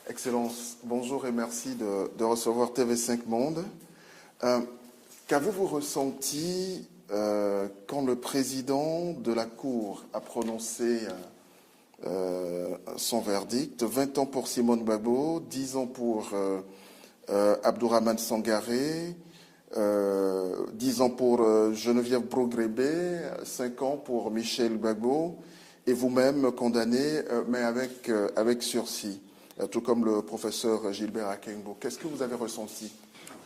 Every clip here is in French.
Excellence, bonjour et merci de recevoir TV5 Monde. Qu'avez-vous ressenti quand le président de la Cour a prononcé son verdict? 20 ans pour Simone Gbagbo, 10 ans pour Abdourahmane Sangaré, 10 ans pour Geneviève Brogbé, 5 ans pour Michel Gbagbo, et vous-même condamné, mais avec sursis, tout comme le professeur Gilbert Akengbo. Qu'est-ce que vous avez ressenti?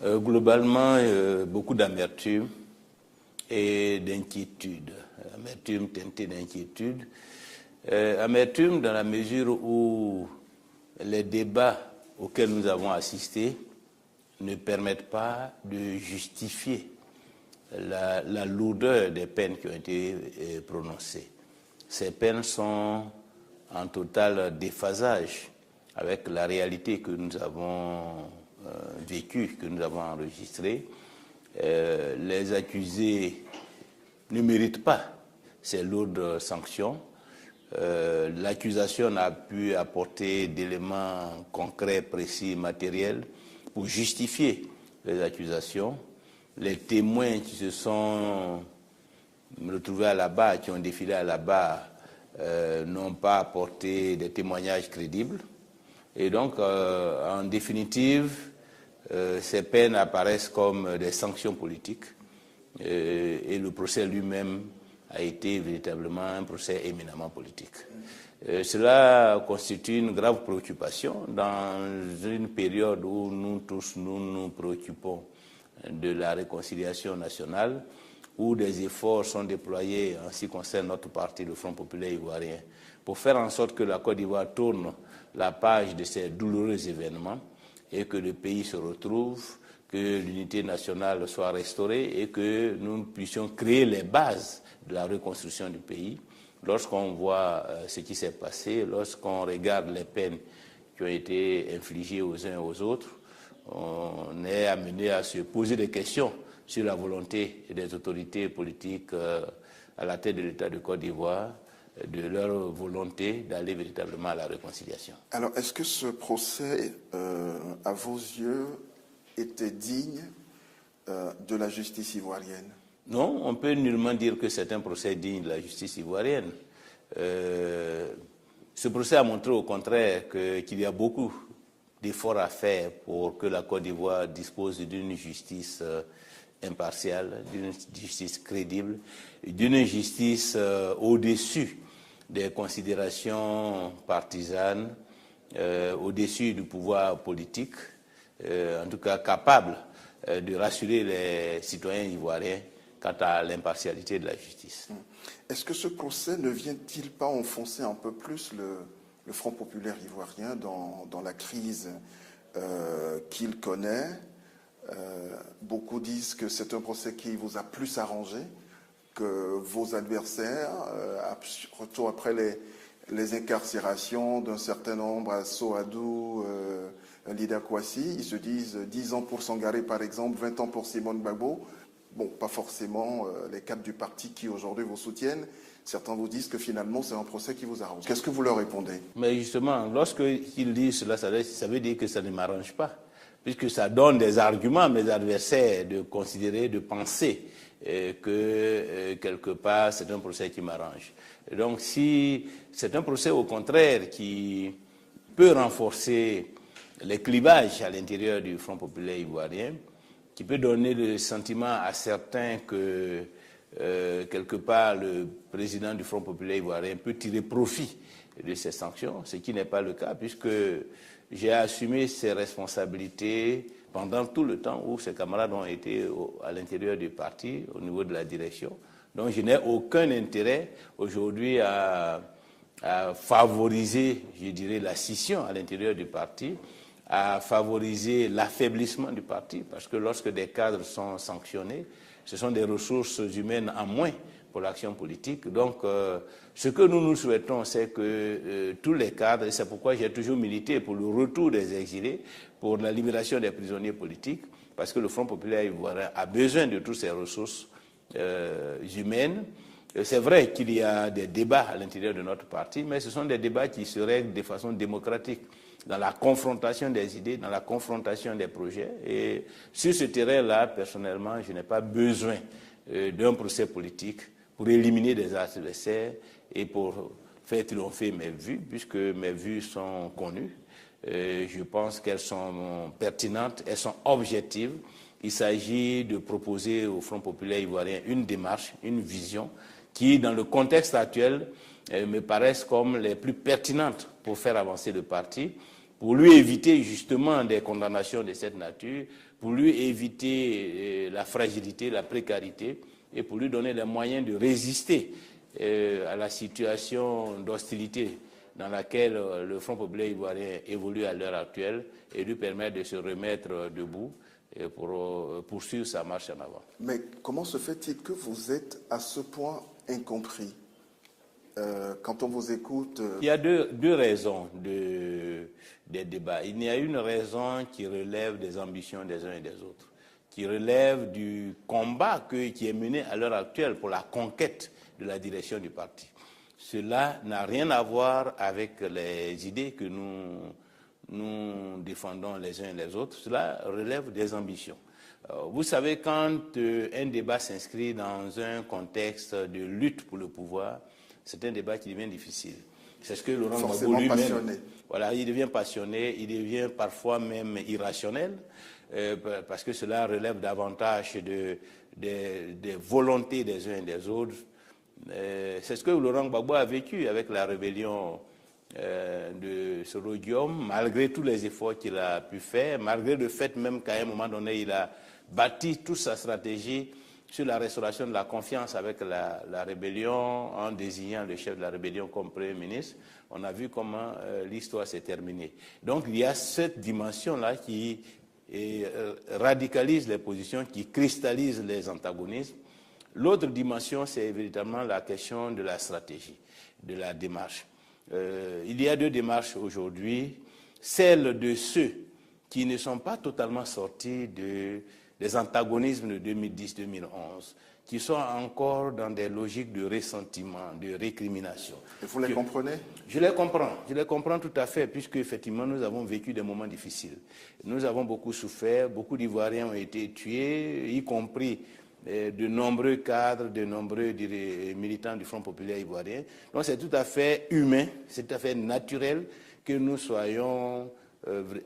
Globalement, beaucoup d'amertume et d'inquiétude. Amertume teintée d'inquiétude. Amertume dans la mesure où les débats auxquels nous avons assisté ne permettent pas de justifier la lourdeur des peines qui ont été prononcées. Ces peines sont en total déphasage avec la réalité que nous avons vécue, que nous avons enregistrée. Les accusés ne méritent pas ces lourdes sanctions. L'accusation n'a pu apporter d'éléments concrets, précis, matériels pour justifier les accusations. Les témoins qui se sont retrouvés à la barre, qui ont défilé à la barre, n'ont pas apporté des témoignages crédibles. Et donc, en définitive, ces peines apparaissent comme des sanctions politiques. Et le procès lui-même a été véritablement un procès éminemment politique. Cela constitue une grave préoccupation dans une période où nous tous nous préoccupons de la réconciliation nationale, où des efforts sont déployés en ce qui concerne notre parti, le Front populaire ivoirien, pour faire en sorte que la Côte d'Ivoire tourne la page de ces douloureux événements et que le pays se retrouve, que l'unité nationale soit restaurée et que nous puissions créer les bases de la reconstruction du pays. Lorsqu'on voit ce qui s'est passé, lorsqu'on regarde les peines qui ont été infligées aux uns et aux autres, on est amené à se poser des questions sur la volonté des autorités politiques à la tête de l'État de Côte d'Ivoire, de leur volonté d'aller véritablement à la réconciliation. Alors, est-ce que ce procès, à vos yeux, était digne de la justice ivoirienne? Non, on peut nullement dire que c'est un procès digne de la justice ivoirienne. Ce procès a montré au contraire qu'il y a beaucoup d'efforts à faire pour que la Côte d'Ivoire dispose d'une justice impartiale, d'une justice crédible, d'une justice au-dessus des considérations partisanes, au-dessus du pouvoir politique, en tout cas capable de rassurer les citoyens ivoiriens quant à l'impartialité de la justice. Est-ce que ce procès ne vient-il pas enfoncer un peu plus le Front populaire ivoirien dans la crise qu'il connaît? Beaucoup disent que c'est un procès qui vous a plus arrangé que vos adversaires, surtout après les incarcérations d'un certain nombre à Soadou, Lida Kouassi. Ils se disent 10 ans pour Sangaré par exemple, 20 ans pour Simone Gbagbo. Bon, pas forcément les cadres du parti qui aujourd'hui vous soutiennent. Certains vous disent que finalement c'est un procès qui vous arrange. Qu'est-ce que vous leur répondez? Mais justement, lorsqu'ils disent cela, ça veut dire que ça ne m'arrange pas, puisque ça donne des arguments à mes adversaires de considérer, de penser que quelque part c'est un procès qui m'arrange. Donc si c'est un procès au contraire qui peut renforcer les clivages à l'intérieur du Front populaire ivoirien, qui peut donner le sentiment à certains que quelque part le président du Front populaire ivoirien peut tirer profit de ces sanctions, ce qui n'est pas le cas, puisque j'ai assumé ces responsabilités pendant tout le temps où ces camarades ont été à l'intérieur du parti, au niveau de la direction. Donc je n'ai aucun intérêt aujourd'hui à favoriser, je dirais, la scission à l'intérieur du parti, à favoriser l'affaiblissement du parti, parce que lorsque des cadres sont sanctionnés, ce sont des ressources humaines en moins pour l'action politique. Donc, ce que nous souhaitons, c'est que tous les cadres, et c'est pourquoi j'ai toujours milité pour le retour des exilés, pour la libération des prisonniers politiques, parce que le Front populaire ivoirien a besoin de toutes ces ressources humaines. C'est vrai qu'il y a des débats à l'intérieur de notre parti, mais ce sont des débats qui se règlent de façon démocratique. dans la confrontation des idées, dans la confrontation des projets. Et sur ce terrain-là, personnellement, je n'ai pas besoin d'un procès politique pour éliminer des adversaires et pour faire triompher mes vues, puisque mes vues sont connues. Je pense qu'elles sont pertinentes, elles sont objectives. Il s'agit de proposer au Front populaire ivoirien une démarche, une vision qui, dans le contexte actuel, me paraissent comme les plus pertinentes pour faire avancer le parti, pour lui éviter justement des condamnations de cette nature, pour lui éviter la fragilité, la précarité, et pour lui donner les moyens de résister à la situation d'hostilité dans laquelle le Front populaire ivoirien évolue à l'heure actuelle et lui permettre de se remettre debout et pour poursuivre sa marche en avant. Mais comment se fait-il que vous êtes à ce point incompris quand on vous écoute? Il y a deux raisons des débats. Il y a une raison qui relève des ambitions des uns et des autres, qui relève du combat qui est mené à l'heure actuelle pour la conquête de la direction du parti. Cela n'a rien à voir avec les idées que nous défendons les uns et les autres. Cela relève des ambitions. Vous savez, quand un débat s'inscrit dans un contexte de lutte pour le pouvoir, c'est un débat qui devient difficile. C'est ce que Laurent Gbagbo lui-même, voilà, il devient passionné, il devient parfois même irrationnel, parce que cela relève davantage des volontés des uns et des autres. C'est ce que Laurent Gbagbo a vécu avec la rébellion de Soro Guillaume, malgré tous les efforts qu'il a pu faire, malgré le fait même qu'à un moment donné, il a bâti toute sa stratégie sur la restauration de la confiance avec la rébellion, en désignant le chef de la rébellion comme Premier ministre. On a vu comment l'histoire s'est terminée. Donc il y a cette dimension-là qui radicalise les positions, qui cristallise les antagonismes. L'autre dimension, c'est véritablement la question de la stratégie, de la démarche. Il y a deux démarches aujourd'hui. Celle de ceux qui ne sont pas totalement sortis des antagonismes de 2010-2011, qui sont encore dans des logiques de ressentiment, de récrimination. Et vous les comprenez? Je les comprends tout à fait, puisque effectivement nous avons vécu des moments difficiles. Nous avons beaucoup souffert, beaucoup d'Ivoiriens ont été tués, y compris de nombreux cadres, de nombreux militants du Front populaire ivoirien. Donc c'est tout à fait humain, c'est tout à fait naturel que nous soyons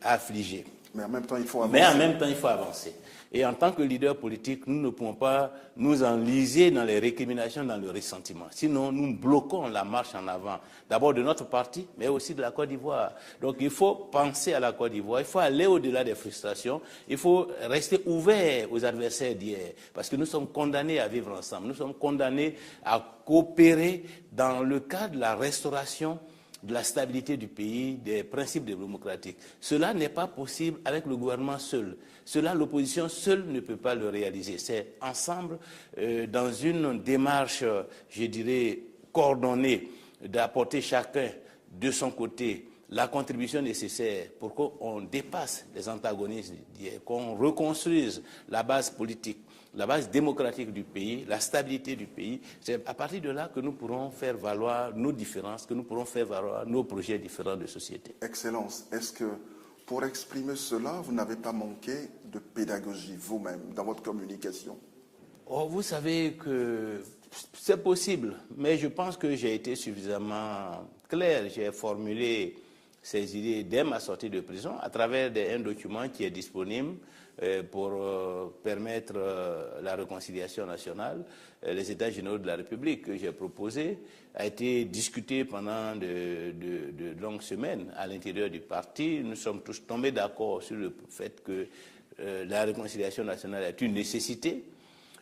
affligés. Mais en même temps, il faut avancer. Et en tant que leader politique, nous ne pouvons pas nous enliser dans les récriminations, dans le ressentiment. Sinon, nous bloquons la marche en avant, d'abord de notre parti, mais aussi de la Côte d'Ivoire. Donc il faut penser à la Côte d'Ivoire, il faut aller au-delà des frustrations, il faut rester ouvert aux adversaires d'hier, parce que nous sommes condamnés à vivre ensemble, nous sommes condamnés à coopérer dans le cadre de la restauration de la stabilité du pays, des principes démocratiques. Cela n'est pas possible avec le gouvernement seul. Cela, l'opposition seule ne peut pas le réaliser. C'est ensemble, dans une démarche, je dirais, coordonnée, d'apporter chacun de son côté la contribution nécessaire pour qu'on dépasse les antagonismes d'hier, qu'on reconstruise la base politique, la base démocratique du pays, la stabilité du pays. C'est à partir de là que nous pourrons faire valoir nos différences, que nous pourrons faire valoir nos projets différents de société. Excellence, est-ce que pour exprimer cela, vous n'avez pas manqué de pédagogie vous-même dans votre communication? Oh, vous savez que c'est possible, mais je pense que j'ai été suffisamment clair. J'ai formulé ces idées dès ma sortie de prison à travers un document qui est disponible pour permettre la réconciliation nationale. Les États généraux de la République que j'ai proposé a été discuté pendant de longues semaines à l'intérieur du parti. Nous sommes tous tombés d'accord sur le fait que la réconciliation nationale est une nécessité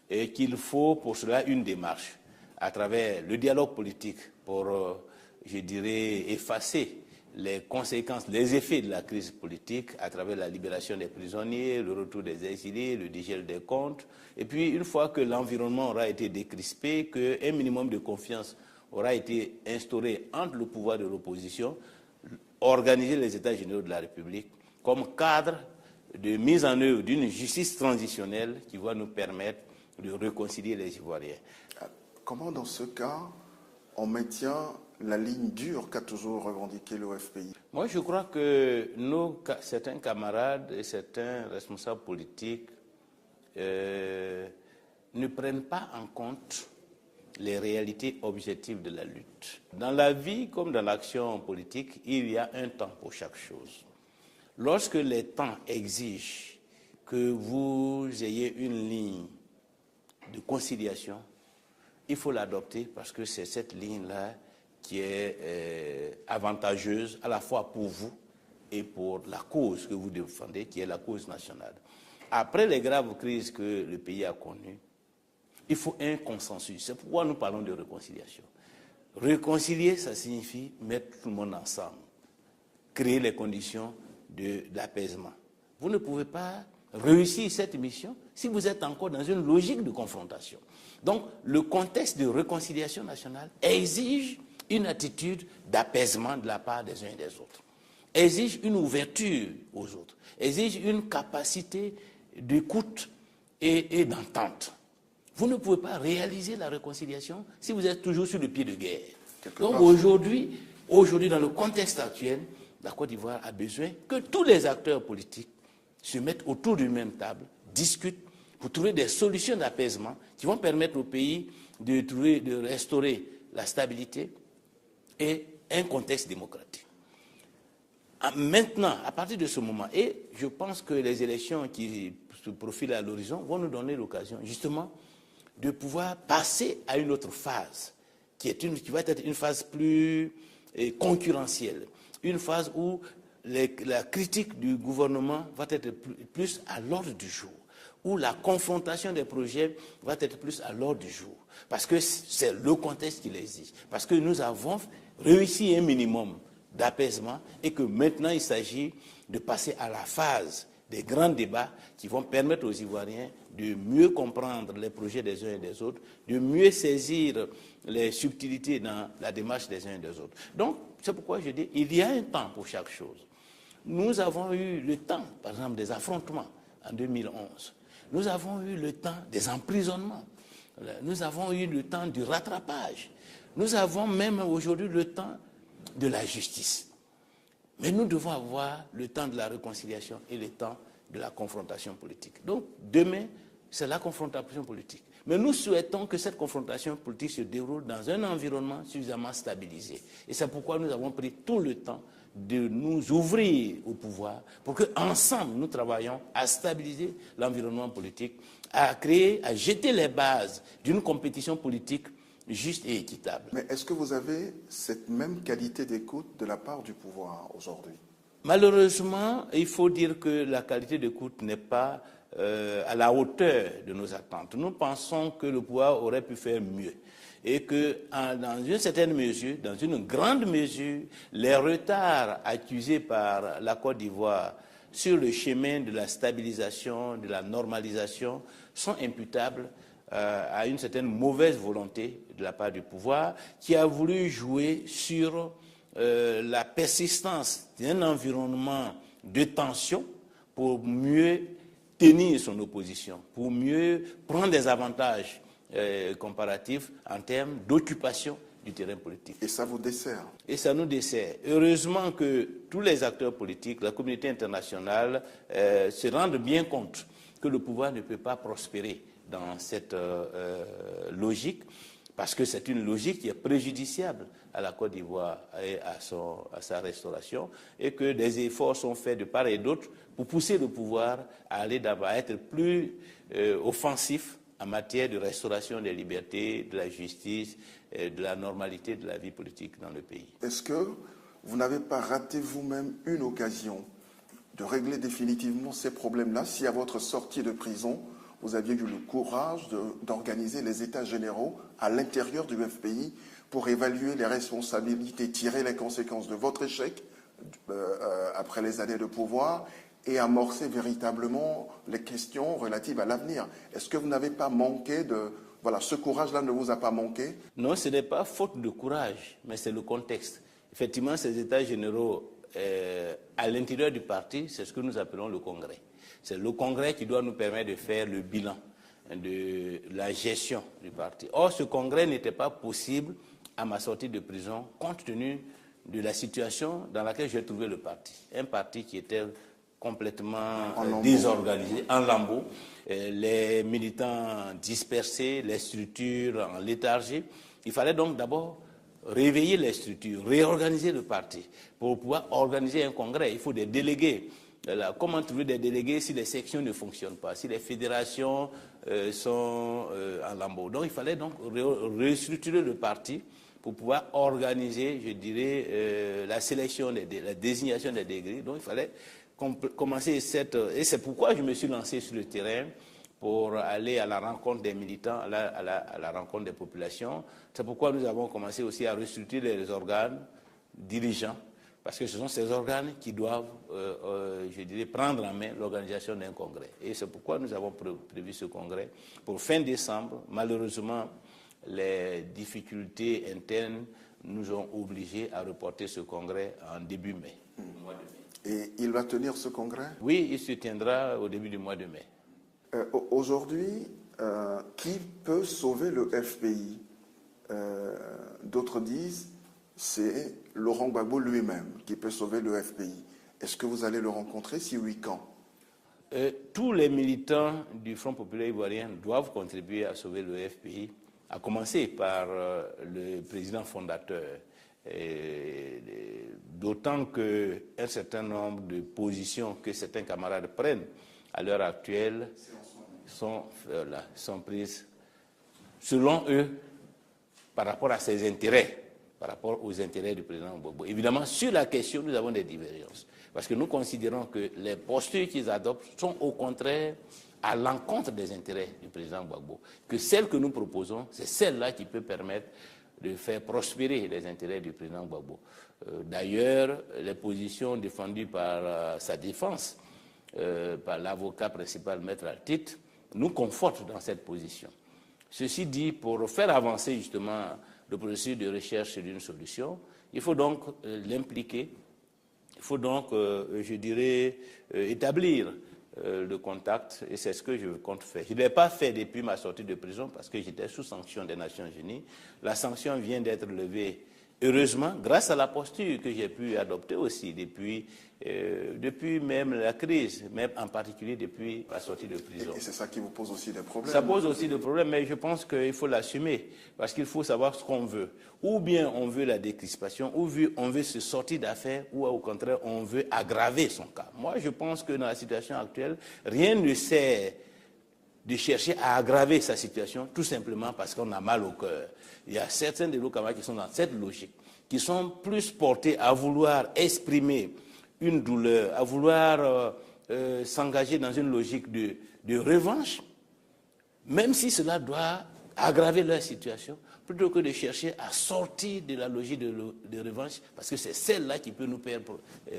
et qu'il faut pour cela une démarche à travers le dialogue politique pour, je dirais, effacer les conséquences, les effets de la crise politique à travers la libération des prisonniers, le retour des exilés, le dégel des comptes. Et puis, une fois que l'environnement aura été décrispé, qu'un minimum de confiance aura été instauré entre le pouvoir de l'opposition, organiser les États généraux de la République comme cadre de mise en œuvre d'une justice transitionnelle qui va nous permettre de réconcilier les Ivoiriens. Comment, dans ce cas, on maintient la ligne dure qu'a toujours revendiqué l'OFPI? Moi, je crois que certains camarades et certains responsables politiques ne prennent pas en compte les réalités objectives de la lutte. Dans la vie comme dans l'action politique, il y a un temps pour chaque chose. Lorsque les temps exigent que vous ayez une ligne de conciliation, il faut l'adopter parce que c'est cette ligne-là qui est avantageuse à la fois pour vous et pour la cause que vous défendez, qui est la cause nationale. Après les graves crises que le pays a connues, il faut un consensus. C'est pourquoi nous parlons de réconciliation. Réconcilier, ça signifie mettre tout le monde ensemble, créer les conditions de l'apaisement. Vous ne pouvez pas réussir cette mission si vous êtes encore dans une logique de confrontation. Donc, le contexte de réconciliation nationale exige une attitude d'apaisement de la part des uns et des autres, exige une ouverture aux autres, exige une capacité d'écoute et d'entente. Vous ne pouvez pas réaliser la réconciliation si vous êtes toujours sur le pied de guerre. Donc aujourd'hui, dans le contexte actuel, la Côte d'Ivoire a besoin que tous les acteurs politiques se mettent autour d'une même table, discutent pour trouver des solutions d'apaisement qui vont permettre au pays de restaurer la stabilité et un contexte démocratique. Maintenant, à partir de ce moment, et je pense que les élections qui se profilent à l'horizon vont nous donner l'occasion justement de pouvoir passer à une autre phase, qui va être une phase plus concurrentielle, une phase où la critique du gouvernement va être plus à l'ordre du jour, où la confrontation des projets va être plus à l'ordre du jour, parce que c'est le contexte qui l'exige, parce que nous avons réussi un minimum d'apaisement et que maintenant il s'agit de passer à la phase des grands débats qui vont permettre aux Ivoiriens de mieux comprendre les projets des uns et des autres, de mieux saisir les subtilités dans la démarche des uns et des autres. Donc, c'est pourquoi je dis il y a un temps pour chaque chose. Nous avons eu le temps, par exemple, des affrontements en 2011. Nous avons eu le temps des emprisonnements. Nous avons eu le temps du rattrapage. Nous avons même aujourd'hui le temps de la justice. Mais nous devons avoir le temps de la réconciliation et le temps de la confrontation politique. Donc, demain, c'est la confrontation politique. Mais nous souhaitons que cette confrontation politique se déroule dans un environnement suffisamment stabilisé. Et c'est pourquoi nous avons pris tout le temps de nous ouvrir au pouvoir pour qu'ensemble, nous travaillions à stabiliser l'environnement politique, à créer, à jeter les bases d'une compétition politique juste et équitable. Mais est-ce que vous avez cette même qualité d'écoute de la part du pouvoir aujourd'hui? Malheureusement, il faut dire que la qualité d'écoute n'est pas à la hauteur de nos attentes. Nous pensons que le pouvoir aurait pu faire mieux et que, dans une certaine mesure, dans une grande mesure, les retards accusés par la Côte d'Ivoire sur le chemin de la stabilisation, de la normalisation, sont imputables à une certaine mauvaise volonté de la part du pouvoir qui a voulu jouer sur la persistance d'un environnement de tension pour mieux tenir son opposition, pour mieux prendre des avantages comparatifs en termes d'occupation du terrain politique. Et ça vous dessert? Et ça nous dessert. Heureusement que tous les acteurs politiques, la communauté internationale, se rendent bien compte que le pouvoir ne peut pas prospérer dans cette logique, parce que c'est une logique qui est préjudiciable à la Côte d'Ivoire et à sa restauration, et que des efforts sont faits de part et d'autre pour pousser le pouvoir à aller d'abord, à être plus offensif en matière de restauration des libertés, de la justice, de la normalité de la vie politique dans le pays. Est-ce que vous n'avez pas raté vous-même une occasion de régler définitivement ces problèmes-là si à votre sortie de prison, vous aviez eu le courage d'organiser les états généraux à l'intérieur du FPI pour évaluer les responsabilités, tirer les conséquences de votre échec après les années de pouvoir et amorcer véritablement les questions relatives à l'avenir? Est-ce que vous n'avez pas manqué de... Voilà, ce courage-là ne vous a pas manqué? Non, ce n'est pas faute de courage, mais c'est le contexte. Effectivement, ces états généraux, à l'intérieur du parti, c'est ce que nous appelons le Congrès. C'est le Congrès qui doit nous permettre de faire le bilan de la gestion du parti. Or, ce congrès n'était pas possible à ma sortie de prison, compte tenu de la situation dans laquelle j'ai trouvé le parti. Un parti qui était complètement désorganisé, en lambeaux, les militants dispersés, les structures en léthargie. Il fallait donc d'abord réveiller les structures, réorganiser le parti pour pouvoir organiser un congrès. Il faut des délégués. Comment trouver des délégués si les sections ne fonctionnent pas, si les fédérations sont en lambeaux. Donc il fallait donc restructurer le parti pour pouvoir organiser, je dirais, la sélection, la désignation des délégués. Donc il fallait commencer et c'est pourquoi je me suis lancé sur le terrain pour aller à la rencontre des militants, à la rencontre des populations. C'est pourquoi nous avons commencé aussi à restructurer les organes dirigeants, parce que ce sont ces organes qui doivent, je dirais, prendre en main l'organisation d'un congrès. Et c'est pourquoi nous avons prévu ce congrès pour fin décembre. Malheureusement, les difficultés internes nous ont obligés à reporter ce congrès en début mai. Mois de mai. Et il va tenir ce congrès? Oui, il se tiendra au début du mois de mai. Aujourd'hui, qui peut sauver le FPI? D'autres disent c'est Laurent Gbagbo lui-même qui peut sauver le FPI. Est-ce que vous allez le rencontrer? Si oui, quand? Tous les militants du Front populaire ivoirien doivent contribuer à sauver le FPI, à commencer par le président fondateur. D'autant qu'un certain nombre de positions que certains camarades prennent à l'heure actuelle sont prises, selon eux, par rapport à ses intérêts, par rapport aux intérêts du président Gbagbo. Évidemment, sur la question, nous avons des divergences. Parce que nous considérons que les postures qu'ils adoptent sont au contraire à l'encontre des intérêts du président Gbagbo. Que celle que nous proposons, c'est celle-là qui peut permettre de faire prospérer les intérêts du président Gbagbo. D'ailleurs, les positions défendues par sa défense, par l'avocat principal, Maître Altit, nous confortent dans cette position. Ceci dit, pour faire avancer justement le processus de recherche d'une solution, il faut donc l'impliquer, il faut donc, je dirais, établir le contact, et c'est ce que je compte faire. Je ne l'ai pas fait depuis ma sortie de prison parce que j'étais sous sanction des Nations Unies. La sanction vient d'être levée, heureusement, grâce à la posture que j'ai pu adopter aussi depuis même la crise, même en particulier depuis la sortie de prison. Et c'est ça qui vous pose aussi des problèmes? Ça pose aussi des problèmes, mais je pense qu'il faut l'assumer, parce qu'il faut savoir ce qu'on veut. Ou bien on veut la décrispation, ou on veut se sortir d'affaires, ou au contraire, on veut aggraver son cas. Moi, je pense que dans la situation actuelle, rien ne sert de chercher à aggraver sa situation, tout simplement parce qu'on a mal au cœur. Il y a certains de nos camarades qui sont dans cette logique, qui sont plus portés à vouloir exprimer une douleur, à vouloir s'engager dans une logique de revanche, même si cela doit aggraver leur situation, plutôt que de chercher à sortir de la logique de revanche, parce que c'est celle-là qui peut nous faire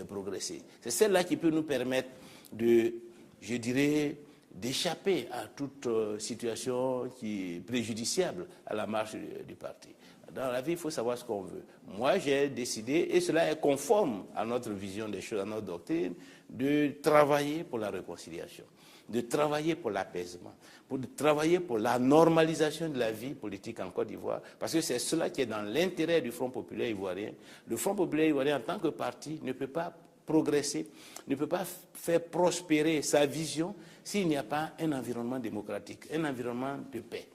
progresser. C'est celle-là qui peut nous permettre de, je dirais, d'échapper à toute situation qui est préjudiciable à la marche du parti. Dans la vie, il faut savoir ce qu'on veut. Moi, j'ai décidé, et cela est conforme à notre vision des choses, à notre doctrine, de travailler pour la réconciliation, de travailler pour l'apaisement, de travailler pour la normalisation de la vie politique en Côte d'Ivoire, parce que c'est cela qui est dans l'intérêt du Front populaire ivoirien. Le Front populaire ivoirien, en tant que parti, ne peut pas progresser, ne peut pas faire prospérer sa vision s'il n'y a pas un environnement démocratique, un environnement de paix.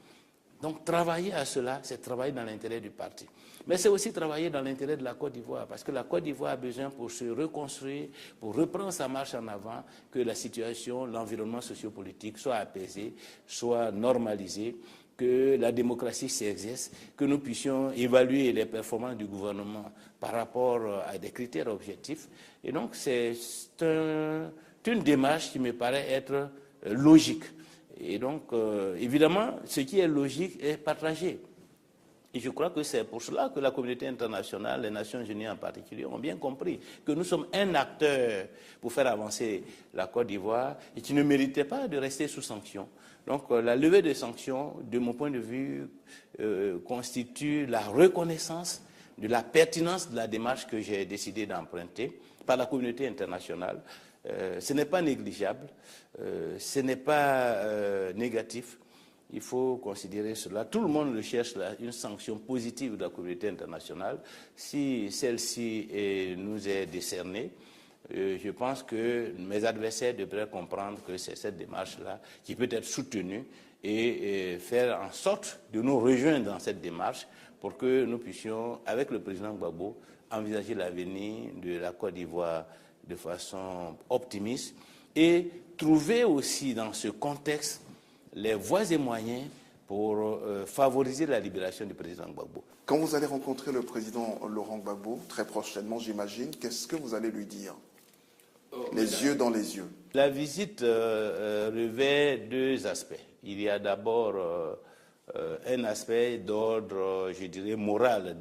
Donc travailler à cela, c'est travailler dans l'intérêt du parti. Mais c'est aussi travailler dans l'intérêt de la Côte d'Ivoire, parce que la Côte d'Ivoire a besoin pour se reconstruire, pour reprendre sa marche en avant, que la situation, l'environnement sociopolitique soit apaisé, soit normalisé, que la démocratie s'exerce, que nous puissions évaluer les performances du gouvernement par rapport à des critères objectifs. Et donc c'est une démarche qui me paraît être logique. Et donc, évidemment, ce qui est logique est partagé. Et je crois que c'est pour cela que la communauté internationale, les Nations Unies en particulier, ont bien compris que nous sommes un acteur pour faire avancer la Côte d'Ivoire et qui ne méritait pas de rester sous sanction. Donc, la levée des sanctions, de mon point de vue, constitue la reconnaissance de la pertinence de la démarche que j'ai décidé d'emprunter par la communauté internationale. Ce n'est pas négligeable, ce n'est pas négatif. Il faut considérer cela. Tout le monde recherche une sanction positive de la communauté internationale. Si celle-ci nous est décernée, je pense que mes adversaires devraient comprendre que c'est cette démarche-là qui peut être soutenue et faire en sorte de nous rejoindre dans cette démarche pour que nous puissions, avec le président Gbagbo, envisager l'avenir de la Côte d'Ivoire de façon optimiste et trouver aussi dans ce contexte les voies et moyens pour favoriser la libération du président Gbagbo. Quand vous allez rencontrer le président Laurent Gbagbo, très prochainement j'imagine, qu'est-ce que vous allez lui dire? Les yeux dans les yeux. La visite revêt deux aspects. Il y a d'abord un aspect d'ordre, je dirais, moral,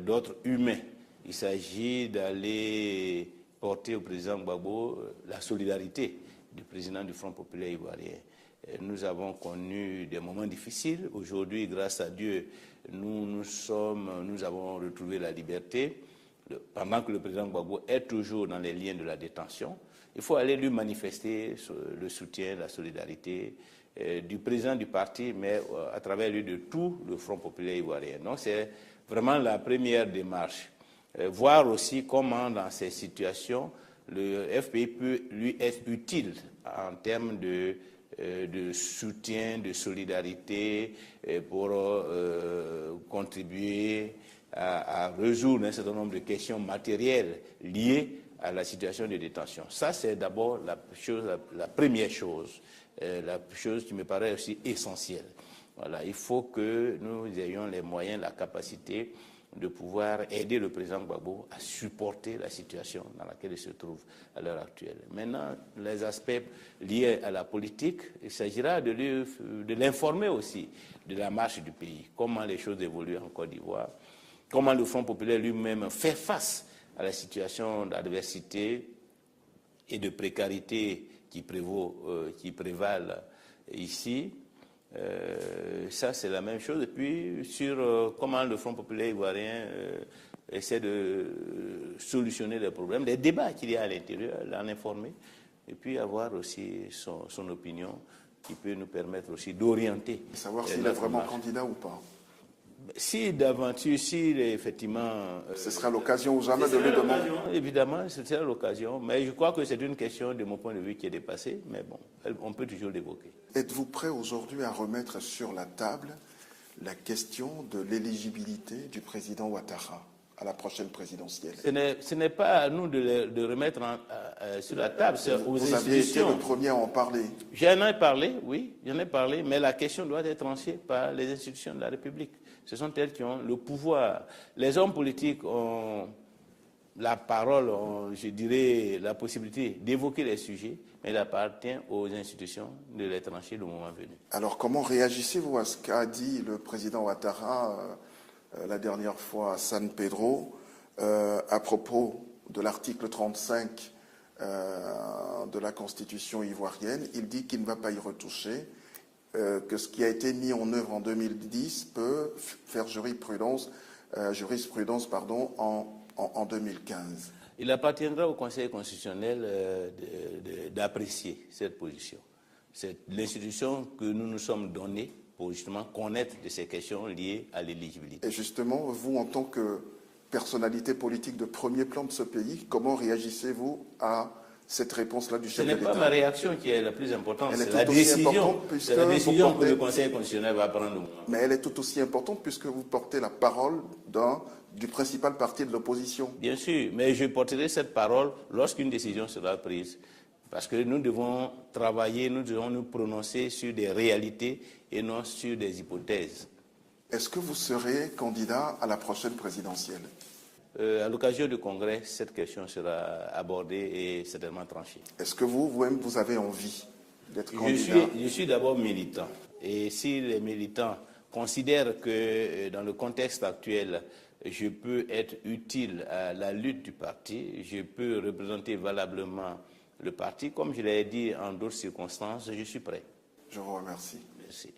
d'ordre humain. Il s'agit d'aller porter au président Gbagbo la solidarité du président du Front populaire ivoirien. Nous avons connu des moments difficiles. Aujourd'hui, grâce à Dieu, nous avons retrouvé la liberté. Pendant que le président Gbagbo est toujours dans les liens de la détention, il faut aller lui manifester le soutien, la solidarité du président du parti, mais à travers lui de tout le Front populaire ivoirien. Donc c'est vraiment la première démarche. Voir aussi comment dans ces situations, le FPI peut lui être utile en termes de soutien, de solidarité pour contribuer à résoudre un certain nombre de questions matérielles liées à la situation de détention. Ça, c'est d'abord la première chose, la chose qui me paraît aussi essentielle. Voilà, il faut que nous ayons les moyens, la capacité de pouvoir aider le président Gbagbo à supporter la situation dans laquelle il se trouve à l'heure actuelle. Maintenant, les aspects liés à la politique, il s'agira de l'informer aussi de la marche du pays, comment les choses évoluent en Côte d'Ivoire, comment le Front populaire lui-même fait face à la situation d'adversité et de précarité qui prévalent ici. Ça, c'est la même chose. Et puis, sur comment le Front populaire ivoirien essaie de solutionner les problèmes, les débats qu'il y a à l'intérieur, l'en informer, et puis avoir aussi son opinion qui peut nous permettre aussi d'orienter. Savoir s'il est vraiment candidat ou pas. Si d'aventure, si effectivement... ce sera l'occasion ou jamais de lui demander. Évidemment, ce sera l'occasion, mais je crois que c'est une question, de mon point de vue, qui est dépassée, mais bon, on peut toujours l'évoquer. Êtes-vous prêt aujourd'hui à remettre sur la table la question de l'éligibilité du président Ouattara à la prochaine présidentielle? Ce n'est pas à nous de remettre sur la table, c'est aux institutions. Vous aviez été le premier à en parler. J'en ai parlé, oui, j'en ai parlé, mais la question doit être tranchée par les institutions de la République. Ce sont elles qui ont le pouvoir. Les hommes politiques ont la parole, je dirais, la possibilité d'évoquer les sujets, mais il appartient aux institutions de les trancher le moment venu. Alors, comment réagissez-vous à ce qu'a dit le président Ouattara la dernière fois à San Pedro à propos de l'article 35 de la Constitution ivoirienne? Il dit qu'il ne va pas y retoucher, que ce qui a été mis en œuvre en 2010 peut faire jurisprudence en 2015. Il appartiendra au Conseil constitutionnel d'apprécier cette position. C'est l'institution que nous nous sommes donnée pour justement connaître de ces questions liées à l'éligibilité. Et justement, vous, en tant que personnalité politique de premier plan de ce pays, comment réagissez-vous à cette réponse-là du chef de l'État? Ce n'est pas ma réaction qui est la plus importante, c'est la décision que le Conseil constitutionnel va prendre. Mais elle est tout aussi importante puisque vous portez la parole du principal parti de l'opposition. Bien sûr, mais je porterai cette parole lorsqu'une décision sera prise. Parce que nous devons travailler, nous devons nous prononcer sur des réalités et non sur des hypothèses. Est-ce que vous serez candidat à la prochaine présidentielle? À l'occasion du congrès, cette question sera abordée et certainement tranchée. Est-ce que vous-même, vous avez envie d'être candidat? Je suis d'abord militant. Et si les militants considèrent que dans le contexte actuel, je peux être utile à la lutte du parti, je peux représenter valablement le parti, comme je l'ai dit en d'autres circonstances, je suis prêt. Je vous remercie. Merci.